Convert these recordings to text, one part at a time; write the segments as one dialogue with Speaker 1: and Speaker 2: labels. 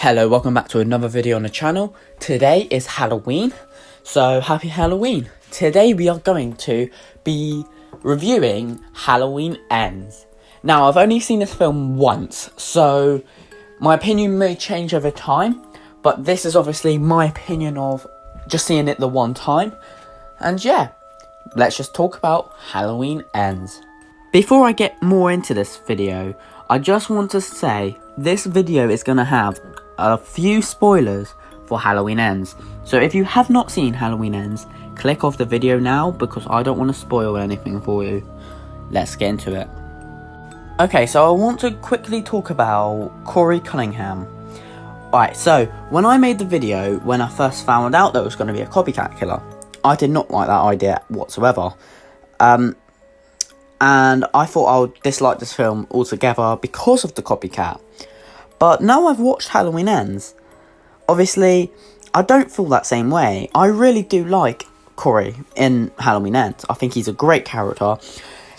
Speaker 1: Hello, welcome back to another video on the channel. Today is Halloween, so happy Halloween. Today we are going to be reviewing Halloween Ends. Now, I've only seen this film once, so my opinion may change over time, but this is obviously my opinion of just seeing it the one time. And yeah, let's just talk about Halloween Ends. Before I get more into this video, I just want to say this video is going to have a few spoilers for Halloween Ends. So if you have not seen Halloween Ends, click off the video now because I don't want to spoil anything for you. Let's get into it. Okay, so I want to quickly talk about Corey Cunningham. Alright, so when I made the video, when I first found out there was going to be a copycat killer, I did not like that idea whatsoever. And I thought I would dislike this film altogether because of the copycat. But now I've watched Halloween Ends, obviously, I don't feel that same way. I really do like Corey in Halloween Ends. I think he's a great character.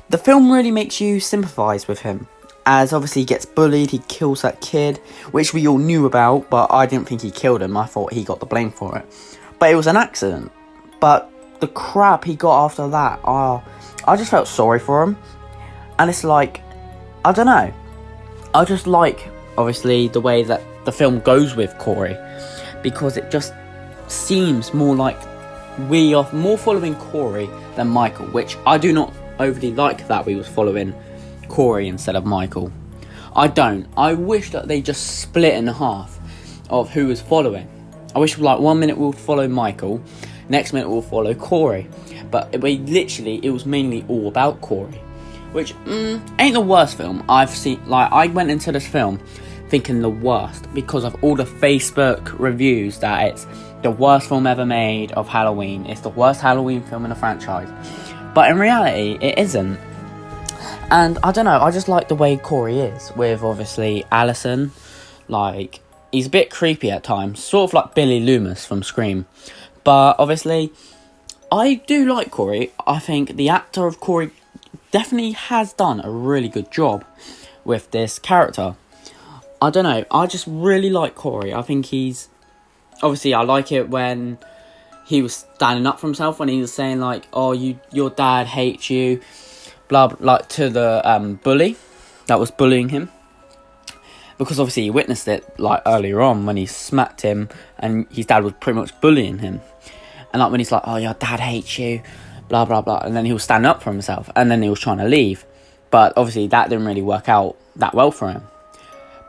Speaker 1: The film really makes you sympathise with him, as obviously he gets bullied, he kills that kid, which we all knew about, but I didn't think he killed him. I thought he got the blame for it. But it was an accident. But the crap he got after that, I just felt sorry for him. And it's like, I don't know. I just like, obviously, the way that the film goes with Corey, because it just seems more like we are more following Corey than Michael, which I do not overly like that we was following Corey instead of Michael. I don't. I wish that they just split in half of who was following. I wish like 1 minute we'll follow Michael, next minute we'll follow Corey, but it was mainly all about Corey, which ain't the worst film I've seen. Like, I went into this film thinking the worst because of all the Facebook reviews that it's the worst film ever made of Halloween, it's the worst Halloween film in the franchise, but in reality it isn't. And I don't know, I just like the way Corey is with obviously Allison. Like, he's a bit creepy at times, sort of like Billy Loomis from Scream, but obviously I do like Corey. I think the actor of Corey definitely has done a really good job with this character. I don't know, I just really like Corey. I think he's, obviously I like it when he was standing up for himself, when he was saying like, oh, your dad hates you, blah, blah, like to the bully that was bullying him. Because obviously he witnessed it like earlier on when he smacked him and his dad was pretty much bullying him. And like when he's like, oh, your dad hates you, blah, blah, blah. And then he was standing up for himself and then he was trying to leave. But obviously that didn't really work out that well for him.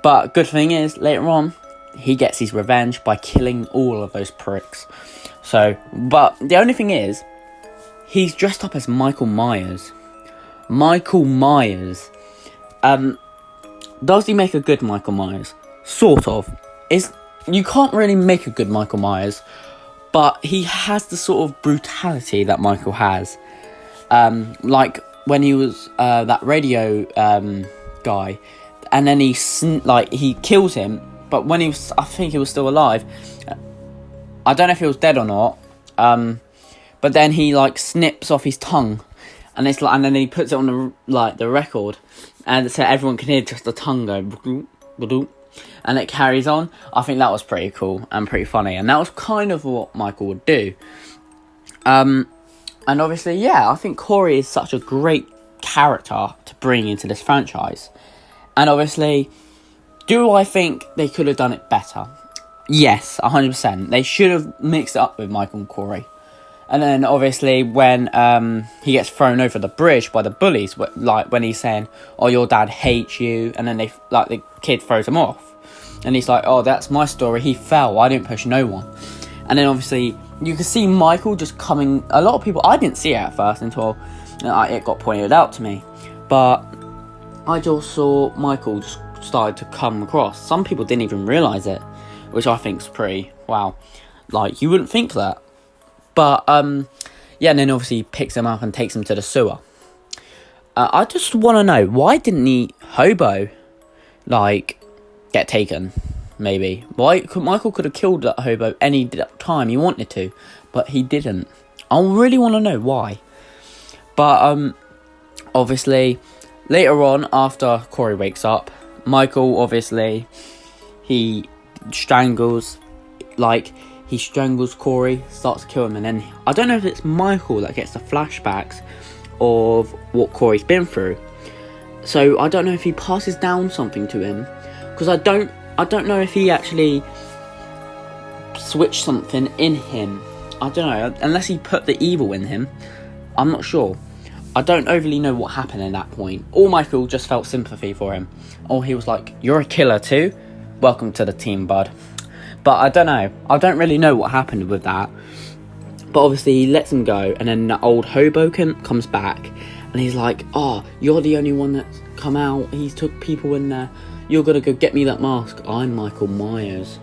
Speaker 1: But good thing is, later on, he gets his revenge by killing all of those pricks. So, but the only thing is, he's dressed up as Michael Myers. Michael Myers. Does he make a good Michael Myers? Sort of. You can't really make a good Michael Myers, but he has the sort of brutality that Michael has. Like when he was that radio guy, and then he kills him, but when I think he was still alive. I don't know if he was dead or not. But then he like snips off his tongue, and it's like, and then he puts it on the record, and so everyone can hear just the tongue go, and it carries on. I think that was pretty cool and pretty funny, and that was kind of what Michael would do. And obviously, yeah, I think Corey is such a great character to bring into this franchise. And obviously, do I think they could have done it better? Yes, 100%. They should have mixed it up with Michael and Corey. And then obviously when he gets thrown over the bridge by the bullies, like when he's saying, oh, your dad hates you, and then the kid throws him off. And he's like, oh, that's my story, he fell, I didn't push no one. And then obviously you can see Michael just coming. A lot of people, I didn't see it at first until it got pointed out to me, but I just saw Michael just started to come across. Some people didn't even realise it, which I think is pretty, wow. Like, you wouldn't think that. But, yeah, and then obviously he picks him up and takes him to the sewer. I just want to know, why didn't he, Hobo, like, get taken, maybe? Michael could have killed that Hobo any time he wanted to, but he didn't. I really want to know why. But, obviously, later on, after Corey wakes up, Michael, obviously, he strangles, he strangles Corey, starts to kill him, and then I don't know if it's Michael that gets the flashbacks of what Corey's been through. So I don't know if he passes down something to him, because I don't know if he actually switched something in him. I don't know, unless he put the evil in him. I'm not sure. I don't overly know what happened at that point. All Michael just felt sympathy for him. Or he was like, "You're a killer too? Welcome to the team, bud." But I don't know. I don't really know what happened with that. But obviously he lets him go, and then the old hobo comes back, and he's like, "Oh, you're the only one that's come out. He's took people in there. You're gonna go get me that mask. I'm Michael Myers."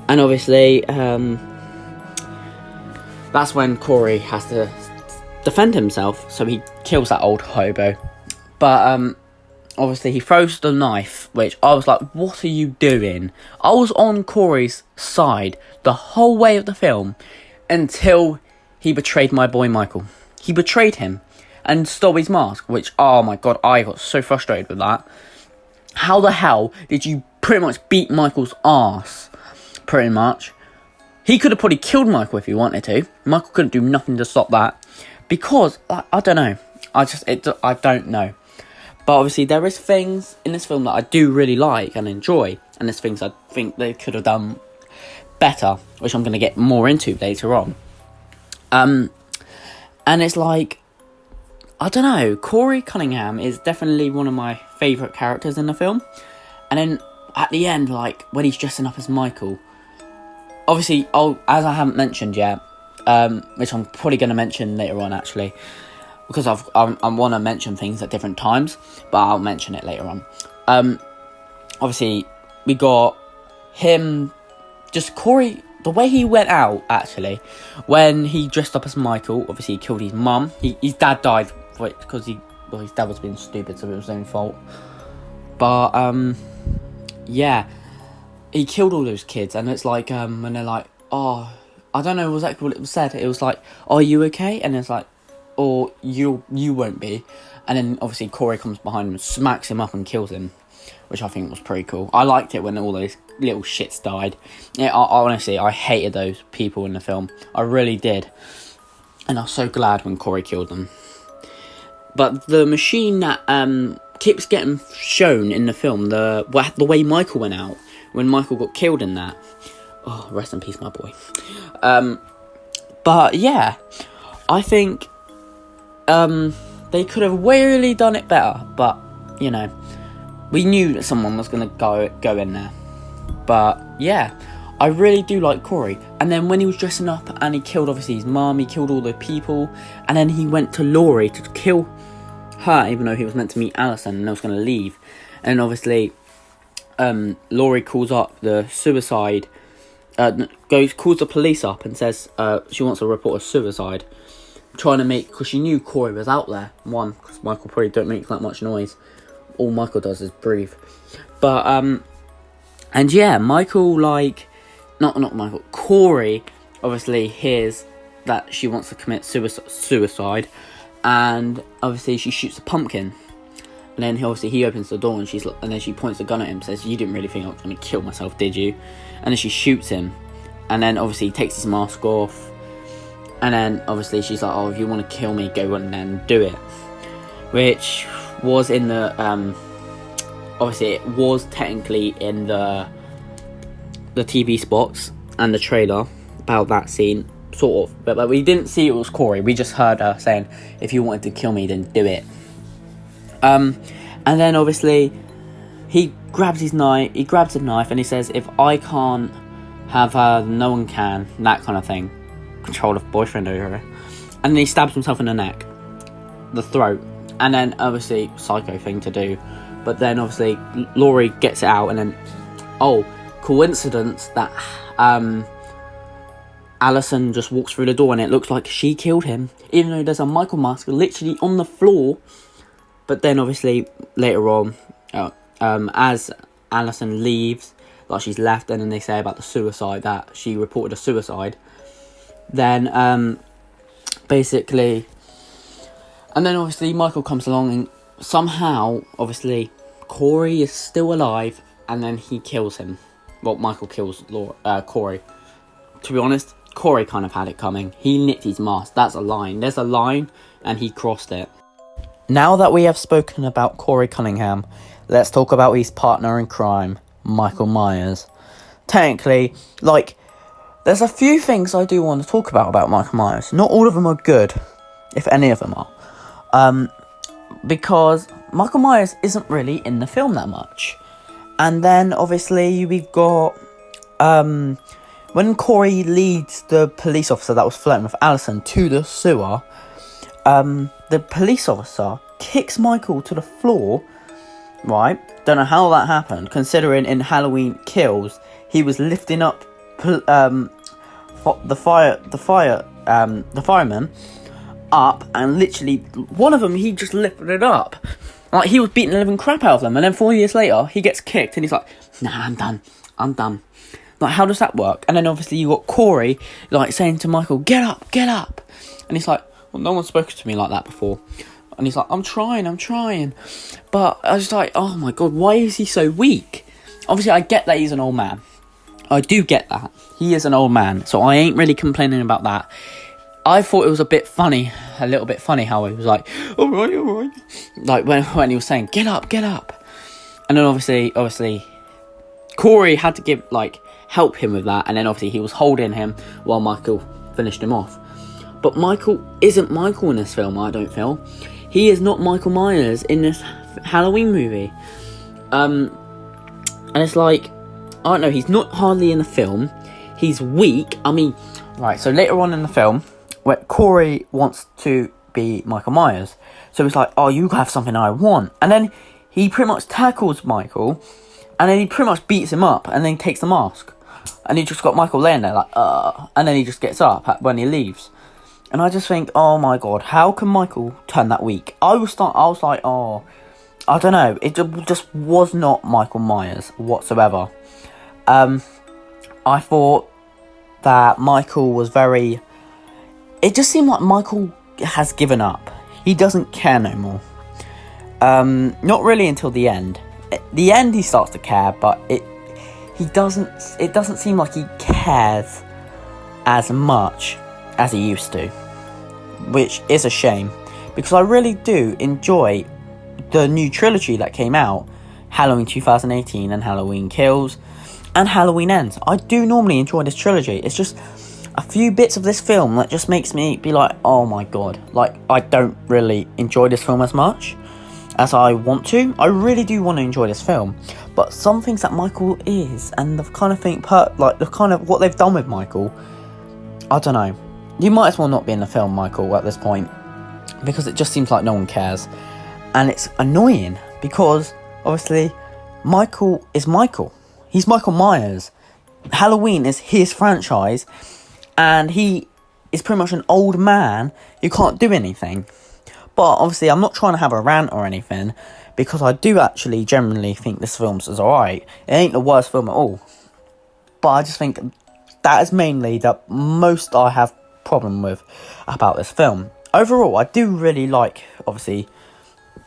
Speaker 1: And obviously, that's when Corey has to defend himself, so he kills that old hobo. But obviously he throws the knife, which I was like, what are you doing? I was on Corey's side the whole way of the film until he betrayed my boy Michael. He betrayed him and stole his mask, which, oh my god, I got so frustrated with that. How the hell did you pretty much beat Michael's ass? Pretty much. He could have probably killed Michael if he wanted to. Michael couldn't do nothing to stop that. Because, I don't know. I don't know. But obviously there is things in this film that I do really like and enjoy. And there's things I think they could have done better, which I'm going to get more into later on. And it's like, I don't know, Corey Cunningham is definitely one of my favourite characters in the film. And then at the end, when he's dressing up as Michael, obviously, as I haven't mentioned yet, which I'm probably going to mention later on actually, because I want to mention things at different times, but I'll mention it later on. Obviously, we got him, just Corey, the way he went out, actually, when he dressed up as Michael. Obviously he killed his mum. His dad died because his dad was being stupid, so it was his own fault. But, yeah, he killed all those kids, and it's like, when they're like, oh, I don't know exactly what it was said. It was like, "Are you okay?" And it's like, "Or you won't be." And then obviously Corey comes behind him, smacks him up and kills him, which I think was pretty cool. I liked it when all those little shits died. Yeah, honestly, I hated those people in the film. I really did. And I was so glad when Corey killed them. But the machine that keeps getting shown in the film, the way Michael went out, when Michael got killed in that. Oh, rest in peace, my boy. But yeah, I think they could have really done it better. But, you know, we knew that someone was going to go in there. But yeah, I really do like Corey. And then when he was dressing up and he killed obviously his mum, he killed all the people. And then he went to Laurie to kill her, even though he was meant to meet Alison and was going to leave. And obviously, Laurie calls up the suicide, calls the police up and says she wants to report a suicide. Trying to because she knew Corey was out there. One, because Michael probably don't make that much noise. All Michael does is breathe. But, and yeah, Michael, not Michael, Corey obviously hears that she wants to commit suicide. And obviously she shoots a pumpkin. And then he opens the door and then she points a gun at him and says, "You didn't really think I was going to kill myself, did you?" And then she shoots him. And then obviously he takes his mask off. And then obviously she's like, "Oh, if you want to kill me, go on and do it." Which was in the, obviously it was technically in the TV spots and the trailer about that scene, sort of. But we didn't see it was Corey. We just heard her saying, "If you wanted to kill me, then do it." And then obviously he grabs a knife and he says, "If I can't have her, no one can," that kind of thing. Control of boyfriend over her. And then he stabs himself in the neck, the throat. And then obviously psycho thing to do. But then obviously Laurie gets it out, and then coincidence that Alison just walks through the door and it looks like she killed him, even though there's a Michael mask literally on the floor. But then obviously later on, as Alison leaves, she's left, and then they say about the suicide, that she reported a suicide. Then basically, and then obviously Michael comes along, and somehow obviously Corey is still alive, and then he kills him well, Michael kills Corey. To be honest, Corey kind of had it coming. He nicked his mask. That's a line. There's a line, and he crossed it. Now that we have spoken about Corey Cunningham, let's talk about his partner in crime, Michael Myers. Technically, there's a few things I do want to talk about Michael Myers. Not all of them are good, if any of them are. Because Michael Myers isn't really in the film that much. And then, obviously, we've got, when Corey leads the police officer that was flirting with Allison to the sewer, the police officer kicks Michael to the floor, right? Don't know how that happened, considering in Halloween Kills, he was lifting up the fireman up, and literally, one of them, he just lifted it up. Like, he was beating the living crap out of them, and then 4 years later, he gets kicked, and he's like, nah, I'm done. Like, how does that work? And then, obviously, you got Corey, saying to Michael, get up. And he's like, well, no one's spoken to me like that before. And he's like, I'm trying. But I was like, oh my god, why is he so weak? Obviously, I get that he's an old man. I do get that. He is an old man, so I ain't really complaining about that. I thought it was a little bit funny how he was like, alright. Like, when he was saying, get up. And then, obviously, Corey had to help him with that, and then, obviously, he was holding him while Michael finished him off. But Michael isn't Michael in this film, I don't feel. He is not Michael Myers in this Halloween movie. And it's like, I don't know, he's not hardly in the film. He's weak. I mean, right, so later on in the film, where Corey wants to be Michael Myers. So he's like, oh, you have something I want. And then he pretty much tackles Michael, and then he pretty much beats him up, and then he takes the mask. And he just got Michael laying there and then he just gets up when he leaves. And I just think, oh my god, how can Michael turn that weak? I was like, oh, I don't know. It just was not Michael Myers whatsoever. I thought that Michael was very... It just seemed like Michael has given up. He doesn't care no more. Not really until the end. At the end, he starts to care, but it doesn't seem like he cares as much as he used to, which is a shame, because I really do enjoy the new trilogy that came out, Halloween 2018 and Halloween Kills and Halloween Ends. I do normally enjoy this trilogy. It's just a few bits of this film that just makes me be like, oh my god, I don't really enjoy this film as much as I want to. I really do want to enjoy this film, but some things that Michael is, and the kind of thing, the kind of what they've done with Michael, I don't know. You might as well not be in the film, Michael, at this point, because it just seems like no one cares, and it's annoying, because, obviously, Michael is Michael. He's Michael Myers. Halloween is his franchise, and he is pretty much an old man who can't do anything. But, obviously, I'm not trying to have a rant or anything, because I do actually generally think this film is alright. It ain't the worst film at all. But I just think that is mainly the most I have problem with about this film. Overall, I do really like, obviously,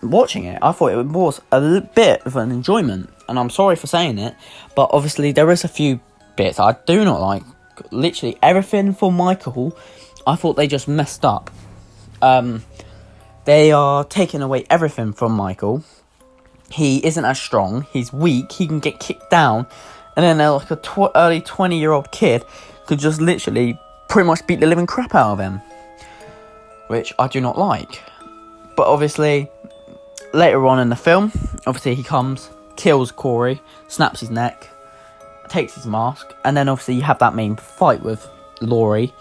Speaker 1: watching it. I thought it was a bit of an enjoyment, and I'm sorry for saying it, but obviously there is a few bits I do not like. Literally everything for Michael, I thought they just messed up. They are taking away everything from Michael. He isn't as strong, he's weak, he can get kicked down, and then like a early 20-year-old kid could just literally pretty much beat the living crap out of him, which I do not like. But obviously, later on in the film, obviously he comes, kills Corey, snaps his neck, takes his mask, and then obviously you have that main fight with Laurie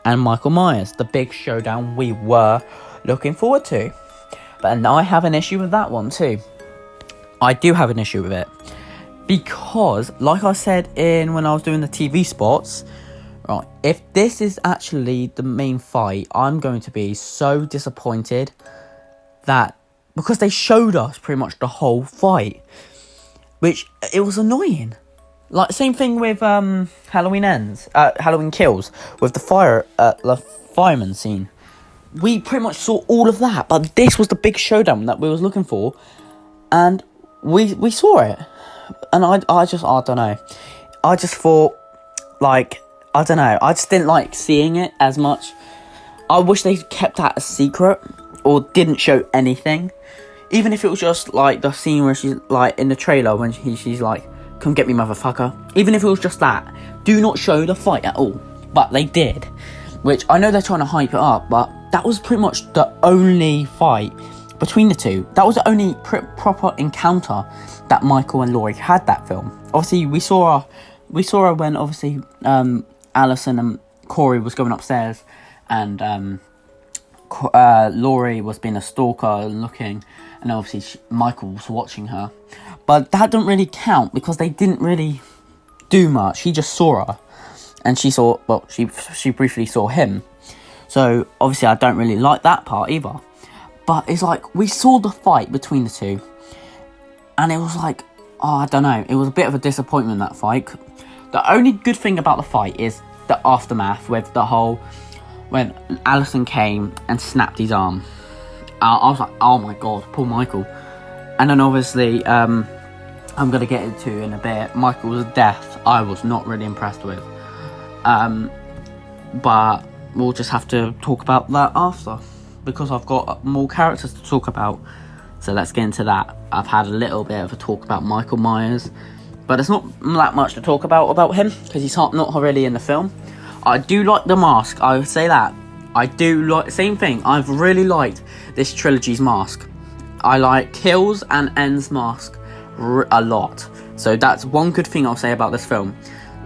Speaker 1: and Michael Myers, the big showdown we were looking forward to. But I have an issue with that one too. I do have an issue with it, because like I said when I was doing the TV spots, right, if this is actually the main fight, I'm going to be so disappointed, that because they showed us pretty much the whole fight, which it was annoying. Like, same thing with Halloween Kills, with the fireman scene. We pretty much saw all of that, but this was the big showdown that we was looking for, and we saw it. And I don't know. I just thought, like, I don't know, I just didn't like seeing it as much. I wish they kept that a secret, or didn't show anything. Even if it was just, like, the scene where she's, like, in the trailer, when she's like, come get me, motherfucker. Even if it was just that, do not show the fight at all. But they did, which I know they're trying to hype it up, but that was pretty much the only fight between the two. That was the only proper encounter that Michael and Laurie had that film. Obviously, we saw her when, obviously, Alison and Corey was going upstairs, and Laurie was being a stalker and looking, and obviously Michael was watching her. But that don't really count, because they didn't really do much. He just saw her, and she briefly saw him. So obviously I don't really like that part either. But it's like, we saw the fight between the two, and it was like, I don't know, it was a bit of a disappointment, that fight. The only good thing about the fight is the aftermath, with the whole, when Alison came and snapped his arm. I was like, oh my god, poor Michael. And then obviously, I'm going to get into in a bit, Michael's death, I was not really impressed with. But we'll just have to talk about that after, because I've got more characters to talk about. So let's get into that. I've had a little bit of a talk about Michael Myers, but there's not that much to talk about him, because he's not really in the film. I do like the mask, I would say that. I do like, same thing, I've really liked this trilogy's mask. I like Kills and Ends mask a lot. So that's one good thing I'll say about this film.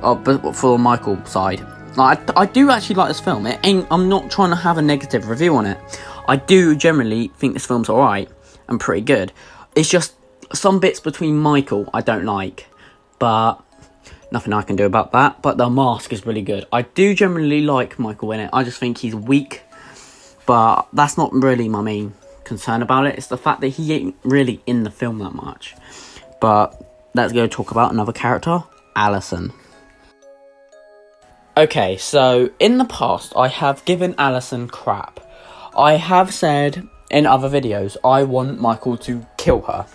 Speaker 1: But for Michael side, I do actually like this film. I'm not trying to have a negative review on it. I do generally think this film's alright and pretty good. It's just some bits between Michael I don't like, but nothing I can do about that. But the mask is really good. I do generally like Michael in it. I just think he's weak, but that's not really my main concern about it. It's the fact that he ain't really in the film that much. But let's go talk about another character, Alison. Okay, so in the past, I have given Alison crap. I have said in other videos, I want Michael to kill her.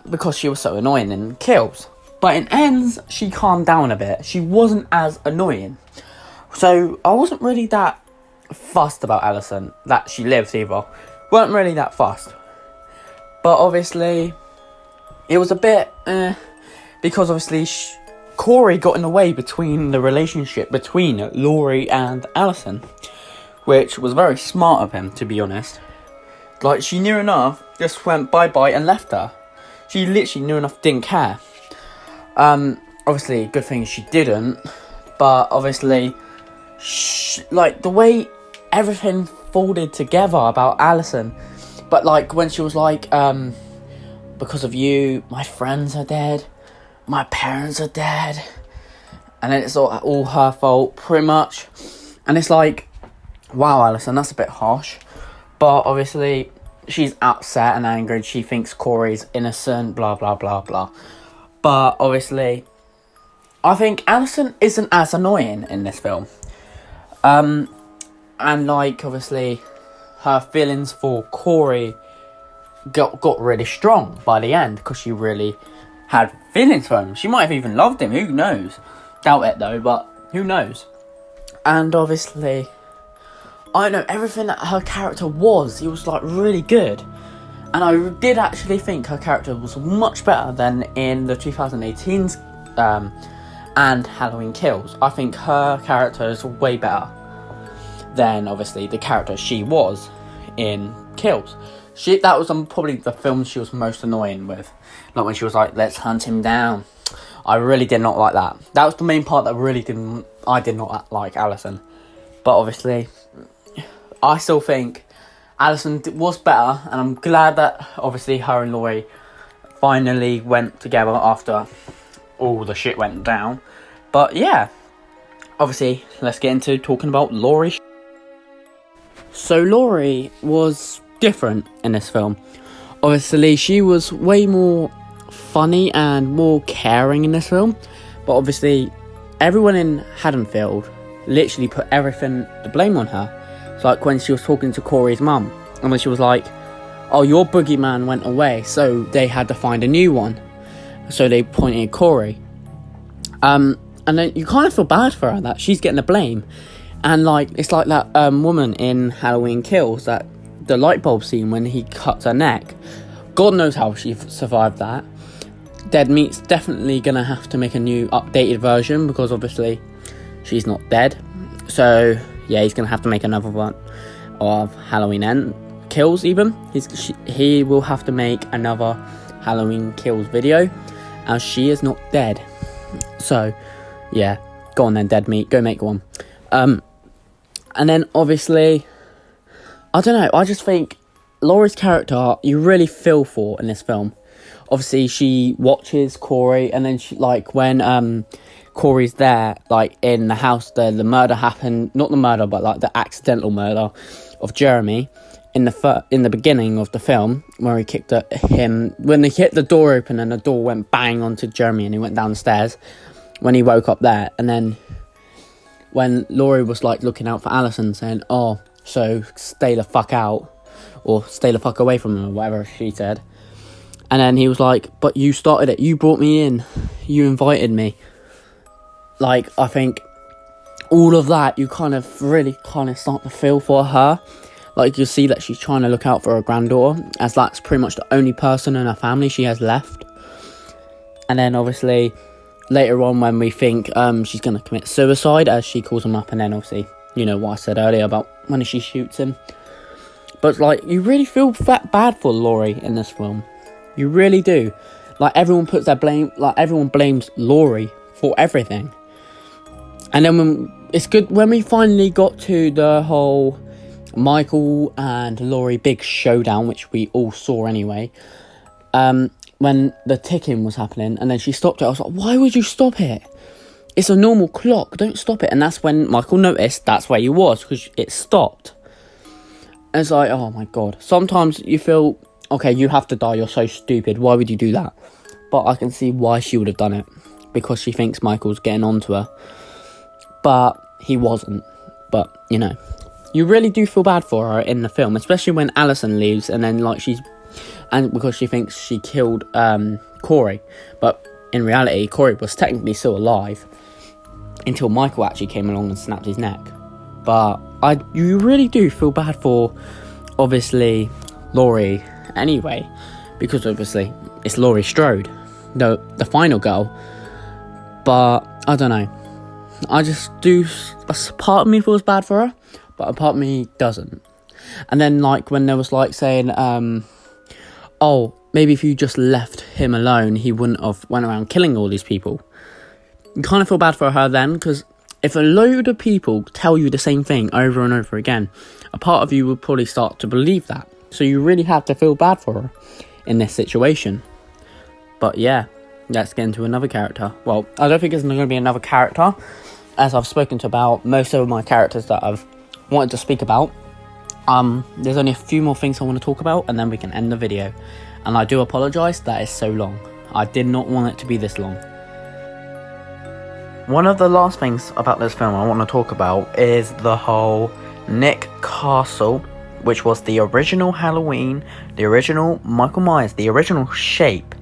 Speaker 1: Because she was so annoying in Kills. But in Ends, she calmed down a bit. She wasn't as annoying. So I wasn't really that fussed about Alison, that she lives either. Weren't really that fussed. But obviously, it was a bit, because obviously Corey got in the way between the relationship between Laurie and Alison, which was very smart of him, to be honest. Like, she knew enough, just went bye-bye and left her. She literally knew enough, didn't care. Obviously, good thing she didn't, but obviously, like, the way everything folded together about Alison, but like, when she was like, because of you, my friends are dead, my parents are dead, and then it's all her fault, pretty much. And it's like, wow, Alison, that's a bit harsh. But obviously, she's upset and angry. She thinks Corey's innocent, blah, blah, blah, blah. But obviously, I think Alison isn't as annoying in this film. And like, obviously, her feelings for Corey got really strong by the end, because she really had feelings for him. She might have even loved him, who knows? Doubt it though, but who knows? And obviously, I know everything that her character was, it was like really good. And I did actually think her character was much better than in the 2018's and Halloween Kills. I think her character is way better than, obviously, the character she was in Kills. That was probably the film she was most annoying with. Like when she was like, let's hunt him down. I really did not like that. That was the main part that I did not like Alison. But obviously, I still think Alison was better, and I'm glad that obviously her and Laurie finally went together after all the shit went down. But yeah, obviously, let's get into talking about Laurie. So Laurie was different in this film. Obviously, she was way more funny and more caring in this film. But obviously, everyone in Haddonfield literally put everything, the blame on her. It's like when she was talking to Corey's mum, and when she was like, oh, your boogeyman went away, so they had to find a new one. So they pointed at Corey. And then you kind of feel bad for her that she's getting the blame. And like, it's like that woman in Halloween Kills, that the light bulb scene when he cuts her neck. God knows how she survived that. Dead Meat's definitely gonna have to make a new updated version, because obviously she's not dead. So yeah, he's gonna have to make another one of Halloween Kills. Even he will have to make another Halloween Kills video, as she is not dead. So yeah, go on then, Dead Meat, go make one. And then obviously, I don't know, I just think Laurie's character you really feel for in this film. Obviously, she watches Corey, and then she, like, when Corey's there, like, in the house, the murder happened, not the murder, but, like, the accidental murder of Jeremy, in the beginning of the film, where he kicked him, when they hit the door open, and the door went bang onto Jeremy, and he went down the stairs, when he woke up there, and then, when Laurie was, like, looking out for Alison, saying, oh, so stay the fuck out, or stay the fuck away from him, or whatever she said. And then he was like, but you started it. You brought me in. You invited me. Like, I think all of that, you kind of really kind of start to feel for her. Like, you see that she's trying to look out for her granddaughter, as that's pretty much the only person in her family she has left. And then, obviously, later on when we think she's going to commit suicide, as she calls him up. And then, obviously, you know what I said earlier about when she shoots him. But, like, you really feel bad for Laurie in this film. You really do. Like, everyone puts their blame, like, everyone blames Laurie for everything. And then it's good when we finally got to the whole Michael and Laurie big showdown, which we all saw anyway. When the ticking was happening, and then she stopped it. I was like, why would you stop it? It's a normal clock, don't stop it. And that's when Michael noticed that's where he was, because it stopped. And it's like, oh my god. Sometimes you feel, okay, you have to die, you're so stupid, why would you do that? But I can see why she would have done it, because she thinks Michael's getting onto her. But he wasn't. But, you know, you really do feel bad for her in the film, especially when Alison leaves, and then, like, and because she thinks she killed Corey. But in reality, Corey was technically still alive, until Michael actually came along and snapped his neck. But you really do feel bad for, obviously, Laurie anyway, because obviously it's Laurie Strode, the final girl. But I don't know, I just do, a part of me feels bad for her, but a part of me doesn't. And then, like, when there was, like, saying oh, maybe if you just left him alone, he wouldn't have went around killing all these people. You kind of feel bad for her then, because if a load of people tell you the same thing over and over again, a part of you will probably start to believe that. So you really have to feel bad for her in this situation. But yeah, let's get into another character. Well, I don't think there's going to be another character, as I've spoken to about most of my characters that I've wanted to speak about. There's only a few more things I want to talk about, and then we can end the video. And I do apologise that it's so long. I did not want it to be this long. One of the last things about this film I want to talk about is the whole Nick Castle, which was the original Halloween, the original Michael Myers, the original Shape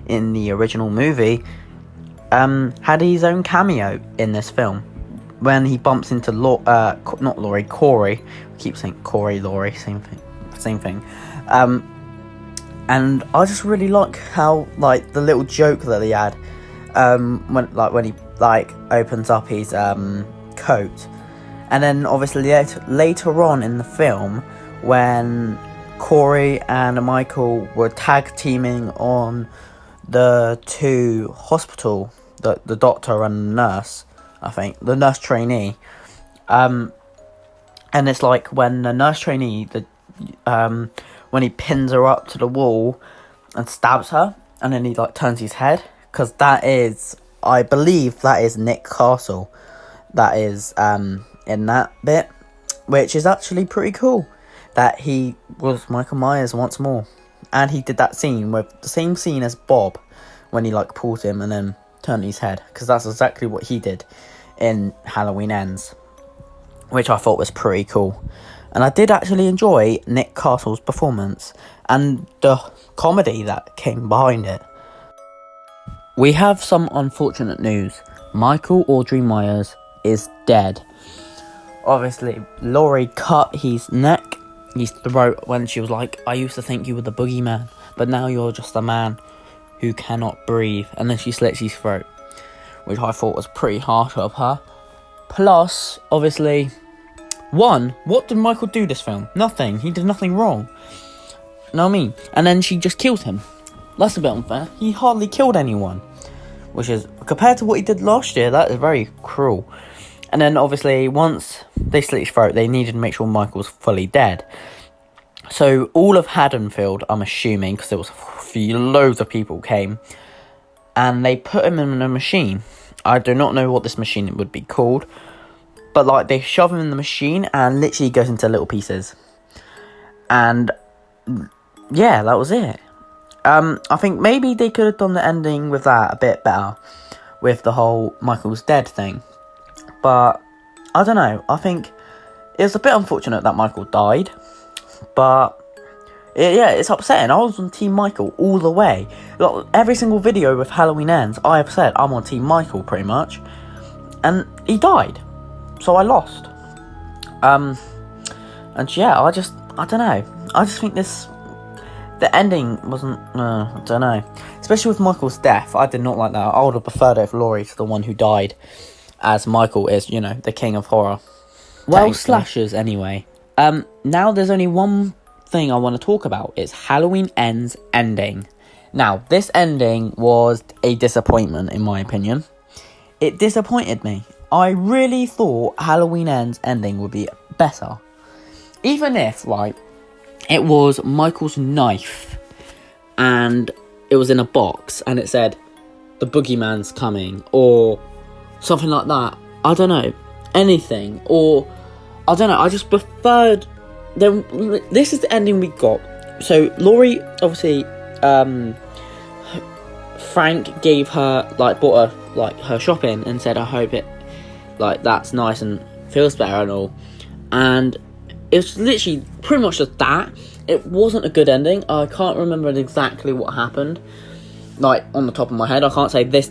Speaker 1: in the original movie, had his own cameo in this film when he bumps into Corey. I keep saying Corey, Laurie, same thing. And I just really like how, like, the little joke that he had when he opens up his coat. And then obviously later on in the film, when Corey and Michael were tag teaming on the two hospital, the doctor and the nurse, I think, the nurse trainee. And it's like when the nurse trainee, when he pins her up to the wall and stabs her, and then he, like, turns his head, because that is, I believe that is Nick Castle that is in that bit, which is actually pretty cool, that he was Michael Myers once more. And he did that scene with the same scene as Bob, when he, like, pulled him and then turned his head, because that's exactly what he did in Halloween Ends, which I thought was pretty cool. And I did actually enjoy Nick Castle's performance and the comedy that came behind it. We have some unfortunate news. Michael Audrey Myers is dead. Obviously, Laurie cut his neck, his throat, when she was like, I used to think you were the boogeyman, but now you're just a man who cannot breathe. And then she slits his throat, which I thought was pretty harsh of her. Plus, obviously, what did Michael do this film? Nothing. He did nothing wrong. Know what I mean? And then she just kills him. That's a bit unfair. He hardly killed anyone, which is, compared to what he did last year, that is very cruel. And then, obviously, once they slit his throat, they needed to make sure Michael was fully dead. So, all of Haddonfield, I'm assuming, because there was loads of people came, and they put him in a machine. I do not know what this machine would be called, but, like, they shove him in the machine, and literally he goes into little pieces. And, yeah, that was it. I think maybe they could have done the ending with that a bit better, with the whole Michael's dead thing. But, I don't know, I think it was a bit unfortunate that Michael died, but, it's upsetting. I was on Team Michael all the way. Like, every single video with Halloween Ends, I have said I'm on Team Michael, pretty much, and he died, so I lost. And yeah, I don't know, I just think the ending wasn't, I don't know, especially with Michael's death. I did not like that. I would have preferred it if Laurie's the one who died, as Michael is, the king of horror. Well, slashers anyway. Now there's only one thing I want to talk about. It's Halloween Ends ending. Now, this ending was a disappointment, in my opinion. It disappointed me. I really thought Halloween Ends ending would be better. Even if, right, it was Michael's knife, and it was in a box, and it said, the boogeyman's coming, or something like that. I don't know. Anything. Or, I don't know. I just preferred... This is the ending we got. So, Laurie, obviously, Frank gave her, bought her, her shopping, and said, I hope it, that's nice and feels better and all. And it was literally pretty much just that. It wasn't a good ending. I can't remember exactly what happened. On the top of my head. I can't say this.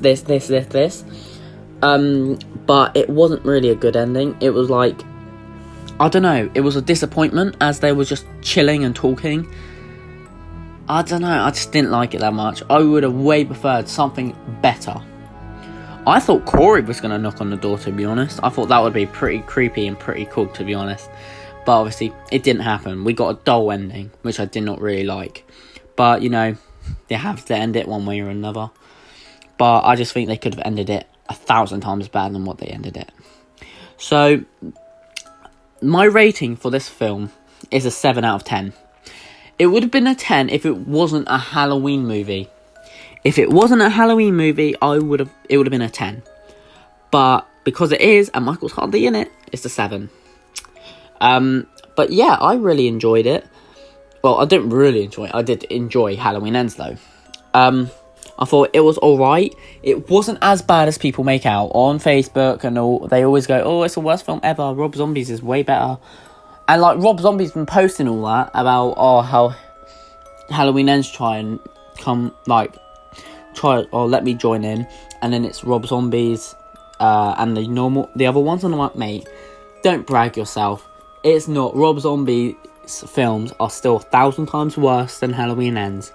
Speaker 1: But it wasn't really a good ending. It was I don't know. It was a disappointment as they were just chilling and talking. I don't know. I just didn't like it that much. I would have way preferred something better. I thought Corey was going to knock on the door, to be honest. I thought that would be pretty creepy and pretty cool, to be honest. But obviously, it didn't happen. We got a dull ending, which I did not really like. But, they have to end it one way or another. But I just think they could have ended it 1,000 times better than what they ended it. So, my rating for this film is a 7 out of 10. It would have been a 10 if it wasn't a Halloween movie. If it wasn't a Halloween movie, it would have been a 10. But because it is, and Michael's hardly in it, it's a 7. But yeah, I really enjoyed it. Well, I didn't really enjoy it. I did enjoy Halloween Ends, though. I thought it was alright. It wasn't as bad as people make out on Facebook and all. They always go, oh, it's the worst film ever. Rob Zombie's is way better. And, Rob Zombie's been posting all that about, how Halloween Ends try and come, let me join in. And then it's Rob Zombie's, and the other ones. And I'm like, mate, don't brag yourself. It's not. Rob Zombie's films are still 1,000 times worse than Halloween Ends.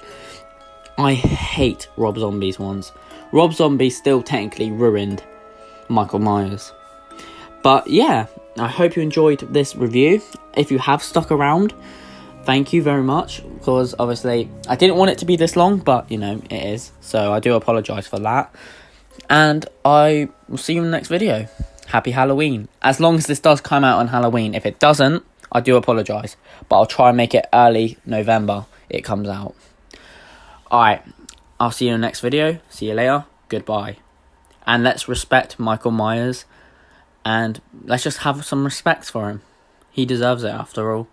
Speaker 1: I hate Rob Zombie's ones. Rob Zombie still technically ruined Michael Myers. But yeah, I hope you enjoyed this review. If you have stuck around, thank you very much. Because obviously, I didn't want it to be this long, but it is. So I do apologise for that. And I will see you in the next video. Happy Halloween. As long as this does come out on Halloween. If it doesn't, I do apologise. But I'll try and make it early November. It comes out. Alright, I'll see you in the next video. See you later. Goodbye. And let's respect Michael Myers. And let's just have some respect for him. He deserves it after all.